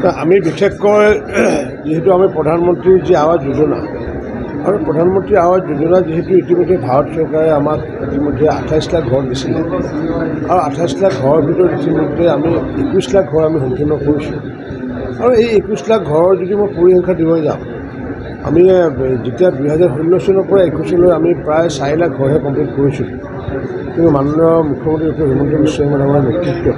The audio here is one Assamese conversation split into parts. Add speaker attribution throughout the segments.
Speaker 1: আমি বিশেষকৈ যেহেতু আমি প্ৰধানমন্ত্ৰী যি আৱাস যোজনা আৰু প্ৰধানমন্ত্ৰী আৱাস যোজনা যেহেতু ইতিমধ্যে ভাৰত চৰকাৰে আমাক ইতিমধ্যে 28 লাখ ঘৰ দিছিলে আৰু 28 লাখ ঘৰৰ ভিতৰত ইতিমধ্যে আমি 21 লাখ ঘৰ আমি সম্পূৰ্ণ কৰিছোঁ আৰু এই 21 লাখ ঘৰৰ যদি মই পৰিসংখ্যা দিব যাওঁ আমি যেতিয়া 2016 চনৰ পৰা 21 চনলৈ আমি প্ৰায় 4 লাখ ঘৰহে কমপ্লিট কৰিছোঁ কিন্তু মাননীয় মুখ্যমন্ত্ৰী ডক্টৰ হিমন্ত বিশ্ব শৰ্মা ডাঙৰীয়াৰ নেতৃত্বত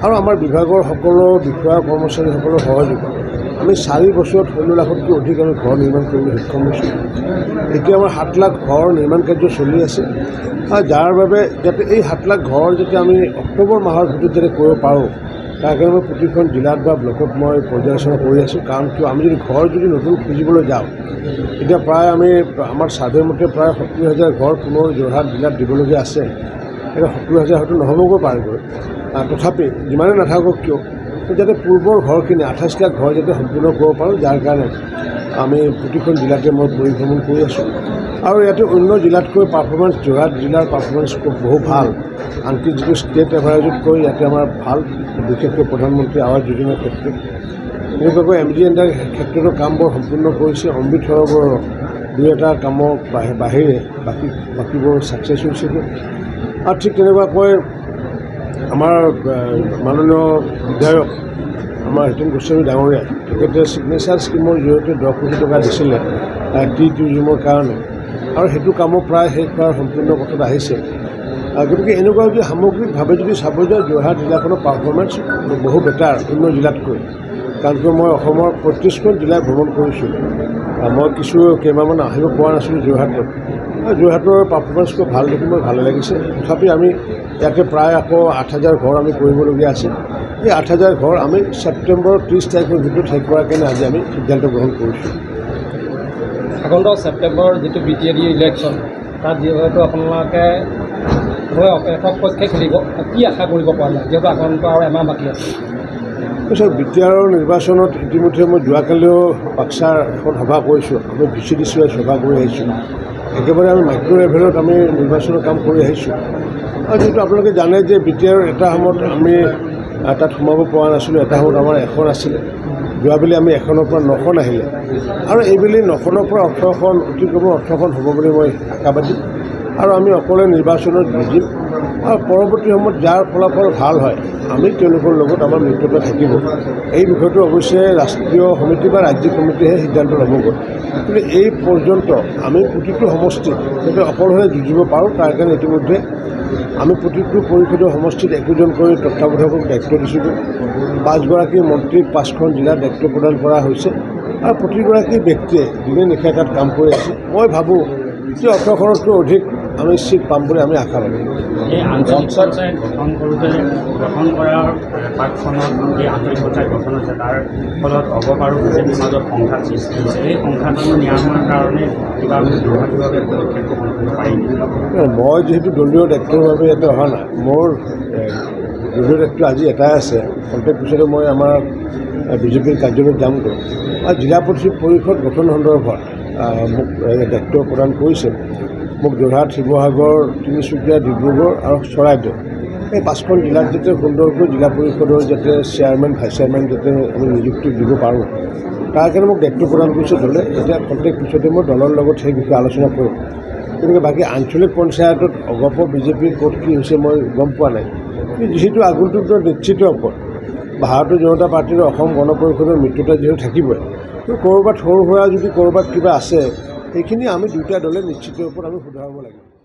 Speaker 1: আৰু আমাৰ বিভাগৰ সকলো বিষয়া কৰ্মচাৰীসকলৰ সহযোগত আমি 4 বছৰত 16 লাখতকৈ অধিক আমি ঘৰ নিৰ্মাণ কৰিবলৈ সক্ষম হৈছোঁ। এতিয়া আমাৰ 7 লাখ ঘৰ নিৰ্মাণ কাৰ্য চলি আছে আৰু যাৰ বাবে যাতে এই 7 লাখ ঘৰ যাতে আমি অক্টোবৰ মাহৰ ভিতৰত যাতে কৰিব পাৰোঁ তাৰ কাৰণে মই প্ৰতিখন জিলাত বা ব্লকত মই পৰ্যালোচনা কৰি আছোঁ। কাৰণ কিয় আমি যদি ঘৰ যদি নতুন খুজিবলৈ যাওঁ এতিয়া প্ৰায় আমি আমাৰ ছাৰ্ভে মতে প্ৰায় 70,000 ঘৰ পুনৰ যোৰহাট জিলাত দিবলগীয়া আছে। এতিয়া 70,000 হয়তো নহ'বগৈ পাৰেগৈ, তথাপি যিমানে নাথাকক কিয় যাতে পূৰ্বৰ ঘৰখিনি 28 লাখ ঘৰ যাতে সম্পূৰ্ণ কৰিব পাৰোঁ, যাৰ কাৰণে আমি প্ৰতিখন জিলাতে মই পৰিভ্ৰমণ কৰি আছোঁ আৰু ইয়াতে অন্য জিলাতকৈ পাৰফৰ্মেঞ্চ যোৰহাট জিলাৰ পাৰফৰ্মেঞ্চ বহু ভাল, আনকি যিটো ষ্টেট এভাৰেজতকৈ ইয়াতে আমাৰ ভাল, বিশেষকৈ প্ৰধানমন্ত্ৰী আৱাস যোজনাৰ ক্ষেত্ৰত এনেকুৱাকৈ MGNDৰ ক্ষেত্ৰতো কাম বৰ সম্পূৰ্ণ কৰিছে। অমৃত সৰোবৰৰ 2-এটা কামৰ বাহিৰে বাকীবোৰ ছাকচেছ হৈছেগৈ আৰু ঠিক তেনেকুৱাকৈ আমাৰ মাননীয় বিধায়ক আমাৰ হিতেন গোস্বামী ডাঙৰীয়াই তেখেতে ছিগনেচাৰ স্কিমৰ জৰিয়তে 10 কোটি টকা দিছিলে টুৰিজমৰ কাৰণে আৰু সেইটো কামো প্ৰায় শেষ হোৱাৰ সম্পূৰ্ণ কথাত আহিছে। গতিকে এনেকুৱা যদি সামগ্ৰিকভাৱে যদি চাব যায় যোৰহাট জিলাখনৰ পাৰফৰ্মেঞ্চ বহু বেটাৰ অন্য জিলাতকৈ। কাৰণ কিয় মই অসমৰ 35খন জিলাই ভ্ৰমণ কৰিছোঁ, মই কেইমাহমান আহিব পৰা নাছিলোঁ যোৰহাটত। যোৰহাটৰ পাৰফৰ্মেঞ্চ খুব ভাল দেখি মোৰ ভালে লাগিছে। তথাপি আমি ইয়াতে প্ৰায় আকৌ 8,000 ঘৰ আমি কৰিবলগীয়া আছে। এই 8,000 ঘৰ আমি ছেপ্টেম্বৰৰ 30 তাৰিখৰ ভিতৰত শেষ কৰাৰ কাৰণে আজি আমি সিদ্ধান্ত গ্ৰহণ কৰিছোঁ।
Speaker 2: আগন্ত ছেপ্টেম্বৰৰ যিটো BTAD ইলেকশ্যন তাত যিহেতু আপোনালোকে একক পক্ষে খেলিব, কি আশা কৰিব পৰা যায় যিহেতু আগন্ত আৰু এমাহ বাকী আছে?
Speaker 1: পিছত BTADৰ নিৰ্বাচনত ইতিমধ্যে মই যোৱাকালিও বাক্সাৰ এখন সভা কৰিছোঁ, আমি VCDCয়ে সভা কৰি আহিছোঁ। একেবাৰে আমি মাইক্ৰ' লেভেলত আমি নিৰ্বাচনৰ কাম কৰি আহিছোঁ আৰু যিহেতু আপোনালোকে জানে যে BTADৰ এটা সময়ত আমি তাত সোমাব পৰা নাছিলোঁ, এটা সময়ত আমাৰ 1খন আছিলে, যোৱাবেলি আমি 1খনৰ পৰা 9খন আহিলে আৰু এইবেলি 9খনৰ পৰা 18খন অতিক্ৰমে 18খন হ'ব বুলি মই আশাবাদী আৰু আমি অকলে নিৰ্বাচনত যুঁজিম আৰু পৰৱৰ্তী সময়ত যাৰ ফলাফল ভাল হয় আমি তেওঁলোকৰ লগত আমাৰ মিত্ৰতা থাকিব। এই বিষয়টো অৱশ্যে ৰাষ্ট্ৰীয় সমিতি বা ৰাজ্যিক সমিতিয়েহে সিদ্ধান্ত ল'বগৈ, কিন্তু এই পৰ্যন্ত আমি প্ৰতিটো সমষ্টিত যাতে অকলশৰে যুঁজিব পাৰোঁ তাৰ কাৰণে ইতিমধ্যে আমি প্ৰতিটো পৰিষদীয় সমষ্টিত একোজনকৈ তত্ত্বাৱধায়কক দায়িত্ব দিছিলোঁ। 5গৰাকী মন্ত্ৰীক 5খন জিলাৰ দায়িত্ব প্ৰদান কৰা হৈছে আৰু প্ৰতিগৰাকী ব্যক্তিয়ে দিনে নিশাই তাত কাম কৰি আছে। মই ভাবোঁ যে 18খনতকৈ অধিক আমি চিট পাম বুলি আমি আশাবাদী।
Speaker 3: এই আঞ্চলিক পঞ্চায়ত গঠন কৰাৰ পাকখনত এই আঞ্চলিক পঞ্চায়ত গঠন হৈছে, তাৰ ফলত অগপ আৰু বিজেপিৰ মাজত সংঘাত সৃষ্টি হৈছে। এই সংঘাতসমূহ নিৰাময়ৰ কাৰণে কিবা দুৰ্ভাগীভাৱে পদক্ষেপ গ্ৰহণ কৰিব পাৰিম?
Speaker 1: মই যিহেতু দলীয় দায়িত্বৰ বাবে ইয়াতে অহা নাই, মোৰ দলীয় দায়িত্ব আজি এটাই আছে। খন্তেক পিছতে মই আমাৰ বিজেপিৰ কাৰ্যালয়ত যামগৈ আৰু জিলা পৰিষদ গঠন সন্দৰ্ভত মোক দায়িত্ব প্ৰদান কৰিছে। মোক যোৰহাট, শিৱসাগৰ, তিনিচুকীয়া, ডিব্ৰুগড় আৰু চৰাইদেউ এই 5খন জিলাত যাতে সুন্দৰকৈ জিলা পৰিষদৰ যাতে চেয়াৰমেন ভাইচ চেয়াৰমেন যাতে আমি নিযুক্তি দিব পাৰোঁ তাৰ কাৰণে মোক দায়িত্ব প্ৰদান কৰিছে দলে। এতিয়া খন্তেক পিছতে মই দলৰ লগত সেই বিষয়ে আলোচনা কৰিম। গতিকে বাকী আঞ্চলিক পঞ্চায়তত অগপ বিজেপিৰ ক'ত কি হৈছে মই গম পোৱা নাই, কিন্তু যিহেতু আগন্তুক নিশ্চিত ওপৰত ভাৰতীয় জনতা পাৰ্টীৰ অসম গণ পৰিষদৰ মিত্ৰতা যিহেতু থাকিবই, ক'ৰবাত সৰু সুৰা যদি ক'ৰবাত কিবা আছে সেইখিনি আমি দুয়োটা দলে নিশ্চিত ওপৰত আমি শুধৰাব লাগিব।